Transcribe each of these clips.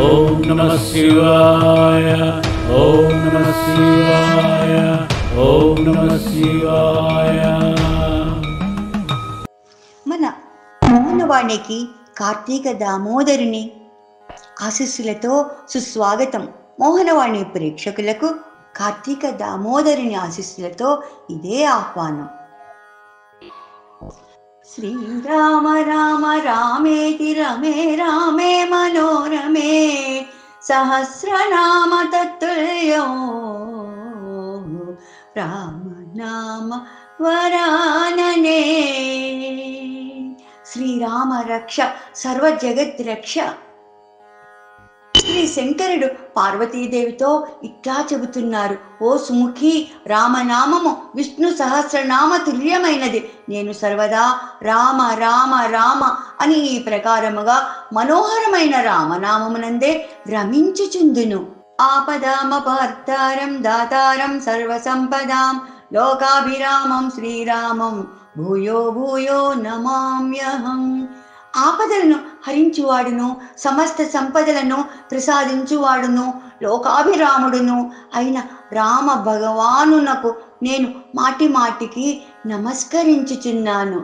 ఓం నమః శివాయ, ఓం నమః శివాయ, ఓం నమః శివాయ. మన మోహనవాణికి కార్తీక దామోదరుని ఆశీస్సులతో సుస్వాగతం. మోహనవాణి ప్రేక్షకులకు కార్తీక దామోదరుని ఆశీస్సులతో ఇదే ఆహ్వానం. శ్రీరామ రామ రామేతి రమే రామే మనోరమే సహస్రనామ తత్తుల్యో రామనామ వరాననే. శ్రీరామ రక్ష సర్వ జగత్ రక్ష. శ్రీ శంకరుడు పార్వతీదేవితో ఇట్లా చెబుతున్నారు: ఓ సుముఖి, రామనామము విష్ణు సహస్రనామ తుల్యమైనది. నేను సర్వదా రామ రామ రామ అని ఈ ప్రకారముగా మనోహరమైన రామనామమునందే రమించుచుందును. ఆపదామపహర్తారం దాతారం సర్వసంపదాం లోకాభిరామం శ్రీరామం భూయో భూయో నమామ్యహం. ఆపదలను హరించువాడును, సమస్త సంపదలను ప్రసాదించువాడును, లోకాభిరాముడును అయిన రామ భగవానునకు నేను మాటి మాటికి నమస్కరించుచున్నాను.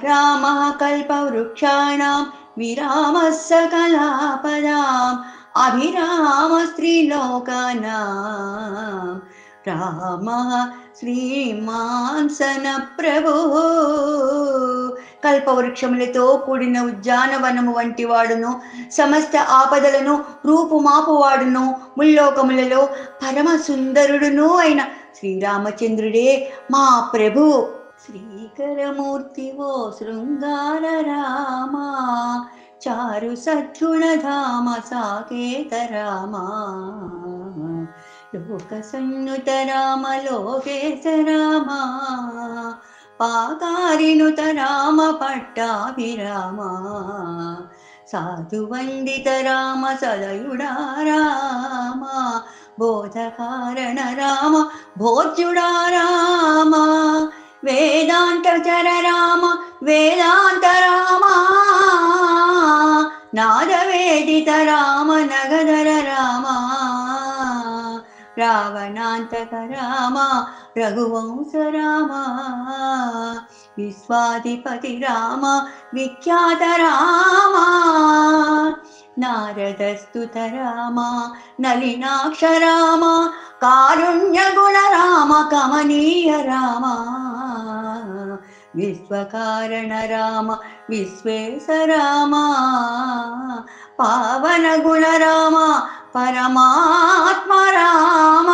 రామ కల్పవృక్షాణాం విరామః సకలాపదాం అభిరామ స్త్రీలోకానాం రామః శ్రీమాన్ సన ప్రభుః. కల్పవృక్షములతో కూడిన ఉద్యానవనము వంటి వాడును, సమస్త ఆపదలను రూపుమాపువాడును, ముల్లోకములలో పరమ సుందరుడును అయిన శ్రీరామచంద్రుడే మా ప్రభు. శ్రీకరమూర్తివో శృంగార రామ చారు సద్గుణధామ సాకేత రామ లోక సంయుత రామ లోకేశ రామ పాకారినుత రామ పట్టాభిరామ సాధువందిత రామ సదయుడా రామ బోధకారణ రామ భోజ్యుడా రామ వేదాంతచర రామ వేదాంత రామ నాదవేదిత రామ నగధర రామ రావణాంతక రామ రఘువంశ రామ విశ్వాధిపతి రామ విఖ్యాత రామ నారదస్తుత రామ నలినాక్ష రామ కారుణ్య గుణ రామ కమనీయ రామ విశ్వకారణ రామ విశ్వేశ రామ పావన గుణ రామ పరమాత్మ రామ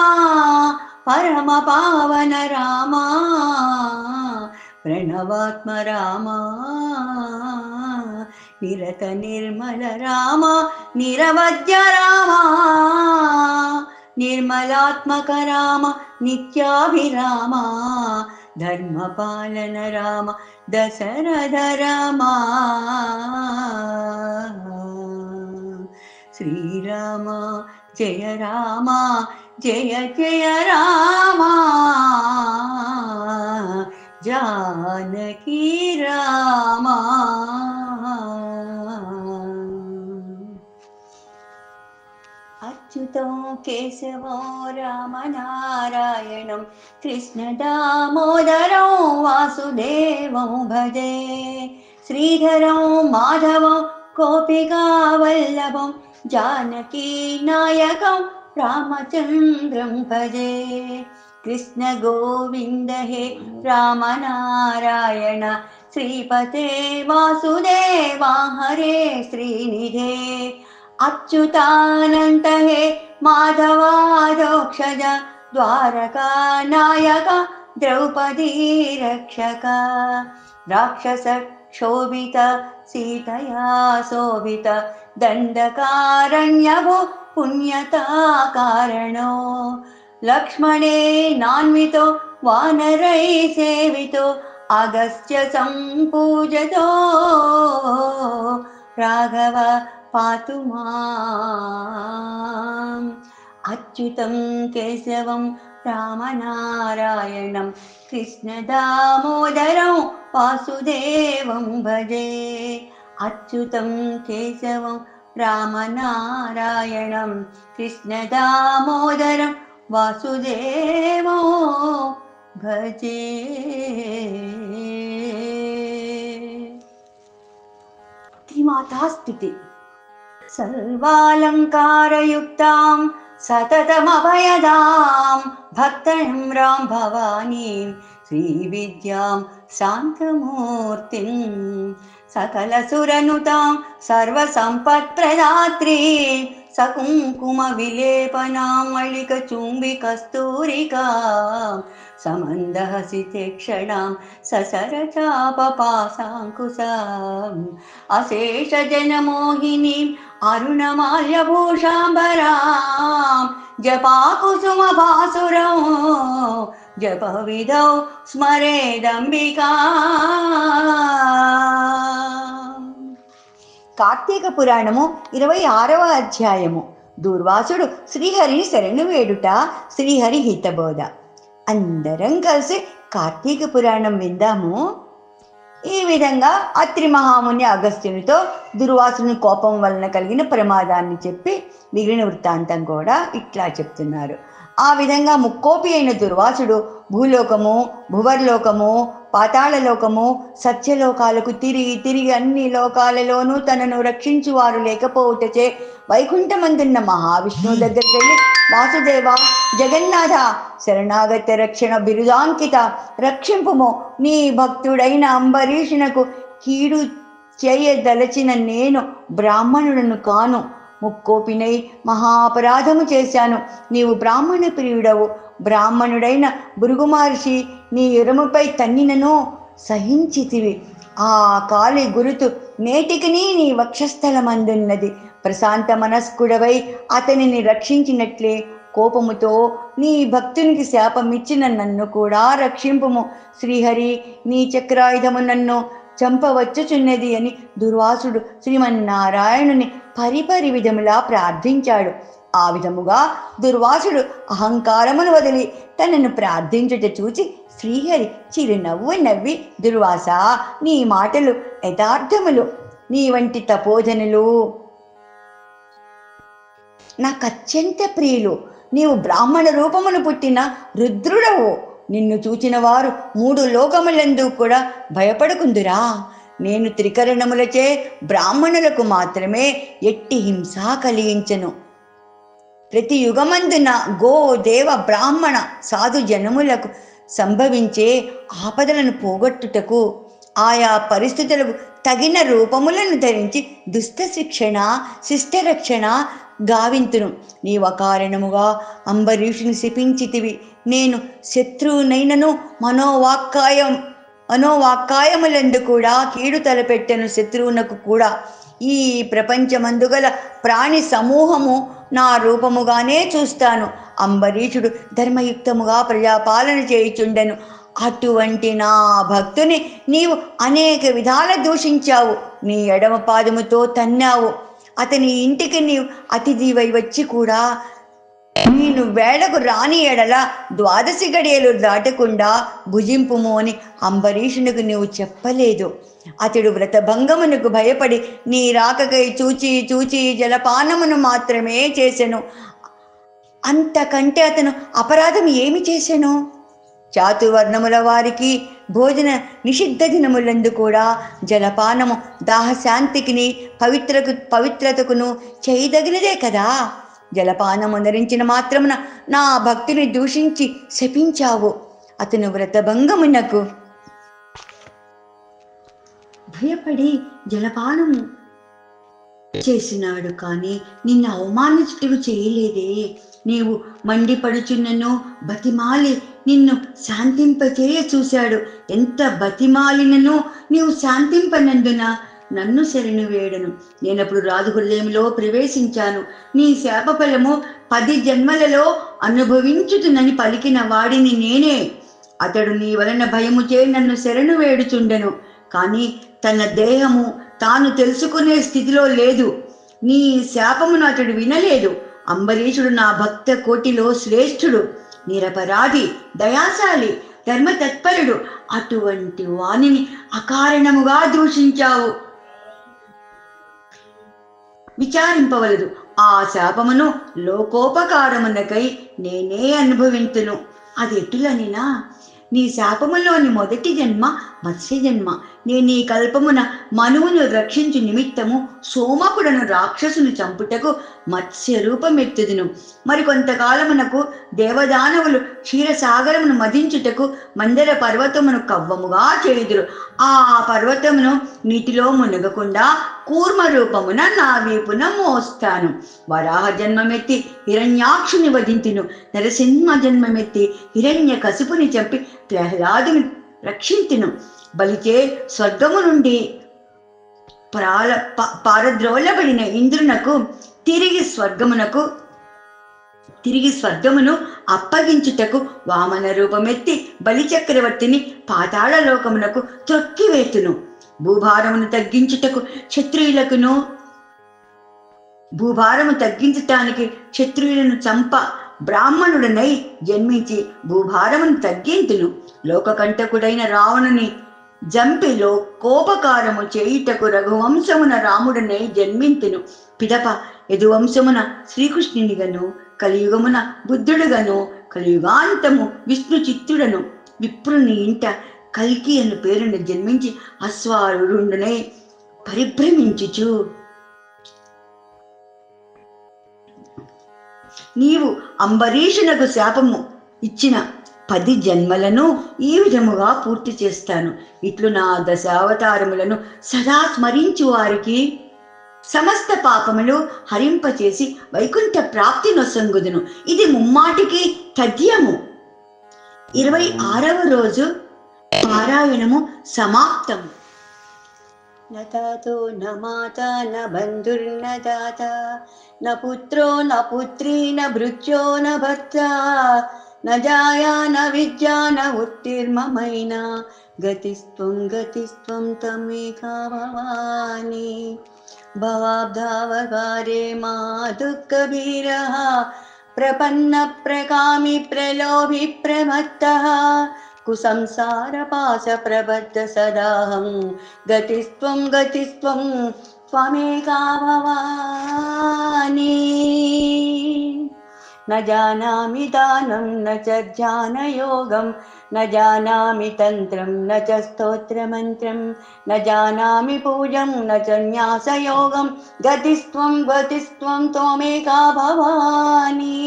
పరమ పావన రామ ప్రణవాత్మ రామ నిరత నిర్మల రామ నిరవద్య రామ నిర్మలాత్మక రామ నిత్యాభిరామ ధర్మపాలన రామ దశరథ రామ శ్రీరామ జయ రామ జయ జయ రామ జానకి రామ. అచ్యుతం కేశవం రామనారాయణం కృష్ణ దామోదరం వాసుదేవం భజే శ్రీధరం మాధవం గోపికా వల్లభం జానకీ నాయకం రామచంద్రం భజే. కృష్ణ గోవింద హే రామనారాయణ శ్రీపతే వాసుదేవా హరే శ్రీనిధే అచ్యుతానంత హే మాధవాదోక్షజ ద్వారకా నాయక ద్రౌపదీ రక్షక రాక్షస శోభిత సీతయా శోభిత దండకారణ్యభో పుణ్యతా కారణో లక్ష్మణే నాన్వితో వానరై సేవితో అగస్త్య సంపూజతో రాఘవ పాతు మాం. అచ్యుతం కేశవం రామనారాయణం కృష్ణ దామోదరం వాసుదేవం భజే. అచ్యుతం కేశవం రామనారాయణం కృష్ణదామోదరం వాసుదేవో భజే. శ్రీమాతాస్తుతి. సర్వాలంకారయుక్తాం సతతమభయదాం భక్తనమ్రాం భవానీం శ్రీవిద్యాం శాంతమూర్తిం సకలసురనుతాం సర్వసంపత్ప్రదాత్రీ సకుంకుమ విలేపనాం మళిక చుంబి కస్తూరికాం సమందహసితే క్షణాం ససరచాపపాశాంకుశాం అశేష జనమోహినీం అరుణమాల్యభూషాంబరాం జపాకుసుమభాసురం జపవిధౌ స్మరేదంబికా. కార్తీక పురాణము 26వ అధ్యాయము. దూర్వాసుడు శ్రీహరిని శరణు వేడుట, శ్రీహరి హితబోధ. అందరం కలిసి కార్తీక పురాణం విందాము. ఈ విధంగా అత్రి మహాముని అగస్త్యునితో దుర్వాసుని కోపం వలన కలిగిన ప్రమాదాన్ని చెప్పి మిగిలిన వృత్తాంతం కూడా ఇట్లా చెప్తున్నారు. ఆ విధంగా ముక్కోపి అయిన దుర్వాసుడు భూలోకము, భువర్లోకము, పాతాళలోకము, సత్యలోకాలకు తిరిగి తిరిగి అన్ని లోకాలలోనూ తనను రక్షించువారు లేకపోవుటచే వైకుంఠమందున్న మహావిష్ణువు దగ్గరికి వెళ్ళి, వాసుదేవ, జగన్నాథ, శరణాగత రక్షణ బిరుదాంకిత, రక్షింపుము, నీ భక్తుడైన అంబరీషునకు కీడు చేయదలచిన నేను బ్రాహ్మణుడను కాను, ముక్కోపినై మహాపరాధము చేశాను. నీవు బ్రాహ్మణ ప్రియుడవు. బ్రాహ్మణుడైన భృగు మహర్షి నీ ఎరుముపై తన్నినను సహించితివి. ఆ కాలి గురుతు నేటికి నీ వక్షస్థలమందున్నది. ప్రశాంత మనస్కుడవై అతనిని రక్షించినట్లే కోపముతో నీ భక్తునికి శాపమిచ్చిన నన్ను కూడా రక్షింపుము. శ్రీహరి, నీ చక్రాయుధము నన్ను చంపవచ్చుచున్నది అని దుర్వాసుడు శ్రీమన్నారాయణుని పరిపరి విధములా ప్రార్థించాడు. ఆ విధముగా దుర్వాసుడు అహంకారమును వదిలి తనను ప్రార్థించుట చూచి శ్రీహరి చిరునవ్వు నవ్వి, దుర్వాస, నీ మాటలు యథార్థములు. నీ వంటి తపోధనులు నాకు అత్యంత ప్రియులు. నీవు బ్రాహ్మణ రూపమును పుట్టిన రుద్రుడవు. నిన్ను చూచిన వారు 3 లోకములందు కూడా భయపడకుందురా. నేను త్రికరణములచే బ్రాహ్మణులకు మాత్రమే ఎట్టి హింస కలిగించను. ప్రతి యుగమందున గో, దేవ, బ్రాహ్మణ, సాధు జనములకు సంభవించే ఆపదలను పోగొట్టుటకు ఆయా పరిస్థితులకు తగిన రూపములను ధరించి దుష్ట శిక్షణ, శిష్టరక్షణ గావింతును. నీవ కారణముగా అంబరీషుని శపించితివి. నేను శత్రువునైనను మనోవాక్కాయములందు కూడా కీడు తలపెట్టెను. శత్రువునకు కూడా ఈ ప్రపంచమందుగల ప్రాణి సమూహము నా రూపముగానే చూస్తాను. అంబరీషుడు ధర్మయుక్తముగా ప్రజాపాలన చేయుచుండెను. అటువంటి నా భక్తుని నీవు అనేక విధాల దూషించావు. నీ ఎడమ పాదముతో తన్నావు. అతని ఇంటికి నీవు అతిథివై వచ్చి కూడా నేను వేళకు రాని ఎడల 12 గడియలు దాటకుండా భుజింపుము అని అంబరీషునికి నీవు చెప్పలేదు. అతడు వ్రతభంగమునకు భయపడి నీ రాకకై చూచి చూచి జలపానమును మాత్రమే చేసెను. అంతకంటే అతను అపరాధం ఏమి చేసెను? చాతువర్ణముల వారికి భోజన నిషిద్ధ దినములందు కూడా జలపానము దాహశాంతికిని పవిత్రతకును చేయదగినదే కదా. జలపానము ధరించిన మాత్రమున నా భక్తిని దూషించి శపించావు. అతను వ్రతభంగమునకు భయపడి జలపానము చేసినాడు, కానీ నిన్ను అవమానించుటకు చేయలేదే. నీవు మండిపడుచున్నను బతిమాలి నిన్ను శాంతింపచేయ చూశాడు. ఎంత బతిమాలినను నీవు శాంతింపనందున నన్ను శరణు వేడను. నేనప్పుడు రాజు హృదయంలో ప్రవేశించాను. నీ శాపఫలము 10 జన్మలలో అనుభవించుతునని పలికిన వాడిని నేనే. అతడు నీ వలన భయముచే నన్ను శరణు వేడుచుండెను, కానీ తన దేహము తాను తెలుసుకునే స్థితిలో లేదు. నీ శాపమును అతడు వినలేదు. అంబరీషుడు నా భక్త కోటిలో శ్రేష్ఠుడు, నిరపరాధి, దయాశాలి, ధర్మతత్పరుడు. అటువంటి వానిని అకారణముగా దూషించావు. విచారింపవలదు. ఆ శాపమును లోకోపకారమునకై నేనే అనుభవింతును. అది ఎటులనినా, నీ శాపములోని మొదటి జన్మ మత్స్య జన్మ. నేను ఈ కల్పమున మనువును రక్షించు నిమిత్తము సోమకుడను రాక్షసును చంపుటకు మత్స్య రూపమెత్తుదును. మరి కొంతకాలమునకు దేవదానవులు క్షీరసాగరమును మదించుటకు మందర పర్వతమును కవ్వముగా చేయుదురు. ఆ పర్వతమును నీటిలో మునగకుండా కూర్మ రూపమున నా వీపున మోస్తాను. వరాహ జన్మమెత్తి హిరణ్యాక్షుని వధింతును. నరసింహ జన్మమెత్తి హిరణ్య కశిపుని చంపి ప్రహ్లాదుని రక్షింతును. బలిచే స్వర్గము నుండి పారద్రోలబడిన ఇంద్రునకు తిరిగి స్వర్గమును అప్పగించుటకు వామన రూపమెత్తి బలిచక్రవర్తిని పాతాళ లోకమునకు త్రొక్కివేతును. భూభారమును తగ్గించుటకు భూభారము తగ్గించటానికి క్షత్రియులను చంప బ్రాహ్మణుడనై జన్మించి భూభారమును తగ్గింతును. లోకకంటకుడైన రావణుని జంపి లోకోపకారము చేయుటకు రఘువంశమున రాముడనై జన్మింతును. పిదప యదువంశమున శ్రీకృష్ణునిగను, కలియుగమున బుద్ధుడుగను, కలియుగాంతము విష్ణు చిత్తుడను విప్రుని ఇంట కల్కి అను పేరును జన్మించి అశ్వారూఢుడనై పరిభ్రమించుచు నీవు అంబరీషునకు శాపము ఇచ్చిన 10 జన్మలను ఈ విధముగా పూర్తి చేస్తాను. ఇట్లు నా దశావతారములను సదా స్మరించు వారికి సమస్త పాపములు హరింపచేసి వైకుంఠ ప్రాప్తి నొసంగుదును. ఇది ముమ్మాటికి తథ్యము. 26వ రోజు పారాయణము సమాప్తము. न तातो न माता न बन्धुर्न दाता न पुत्रो न पुत्री न भृत्यो न भर्ता न जाया न विद्या न उत्तिर्ममैना गतिस्त्वं तमेका भवानी भवाब्धावकारे मा दुःखभीरः प्रपन्न प्रकामी प्रलोभि प्रमत्तः कुसंसारपाश प्रबद्ध सदाहं गतिस्त्वं त्वमेका भवानी न जानामि दानं न च ध्यानयोगं न जानामि तन्त्रं न च स्तोत्रमन्त्रं न जानामि पूजं न च न्यासयोगं गतिस्त्वं त्वमेका भवानी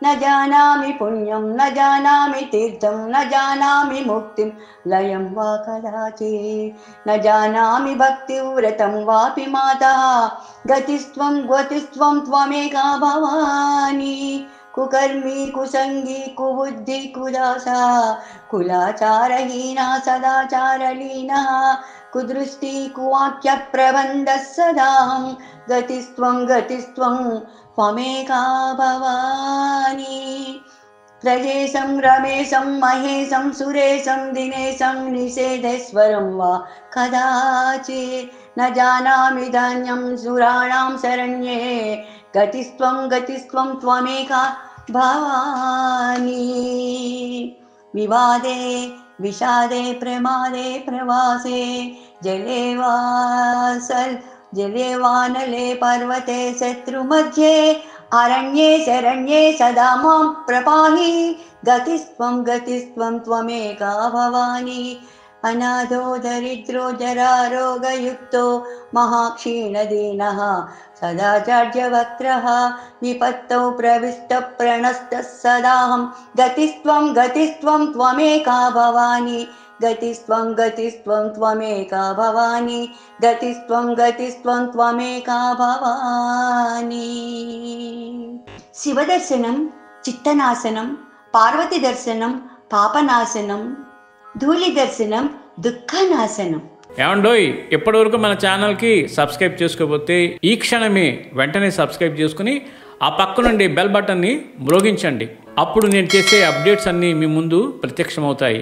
न जानामि पुण्यं न जानामि तीर्थं न जानामि मुक्तिं लयं वा कदाचित् न जानामि भक्तिव्रतं वापि मातः गतिस्त्वं त्वमेका भवानी कुकर्मी कुसंगी कुबुद्धि कुदासा कुलाचारहीना सदाचारलीना कुदृष्टि कुवाक्य प्रबन्धः सदाहं गतिस्त्वं त्वमेका भवानी प्रजेशं रमेशं महेशं सुरेशं दिनेशं निषेधेश्वरं वा कदाचित् न जानामि धान्यं सुराणां शरण्ये गतिस्त्वं त्वमेका भवानी विवादे विषादे प्रमादे प्रवासे जले वानले पर्वते शत्रुमध्ये अरण्ये शरण्ये सदा मां प्रपाहि गतिस्त्वं त्वमेका भवानी अनाथो दरिद्रो जरारोगयुक्तो महाक्षीणदीनः सदाचार्यवक्त्रः विपत्तौ प्रविष्टप्रणस्तः सदाहं गतिस्त्वं त्वमेका भवानी गतिस्त्वं त्वमेका भवानी गतिस्त्वं त्वमेका भवानी शिवदर्शनं चित्तनाशनं पार्वती दर्शनं पापनाशनं ధూళి దర్శనం దుఃఖనాశనం. ఏమండోయ్, ఇప్పటివరకు మన ఛానల్కి సబ్స్క్రైబ్ చేసుకోకపోతే ఈ క్షణమే వెంటనే సబ్స్క్రైబ్ చేసుకుని ఆ పక్క నుండి బెల్ బటన్ని మ్రోగించండి. అప్పుడు నేను చేసే అప్డేట్స్ అన్నీ మీ ముందు ప్రత్యక్షమవుతాయి.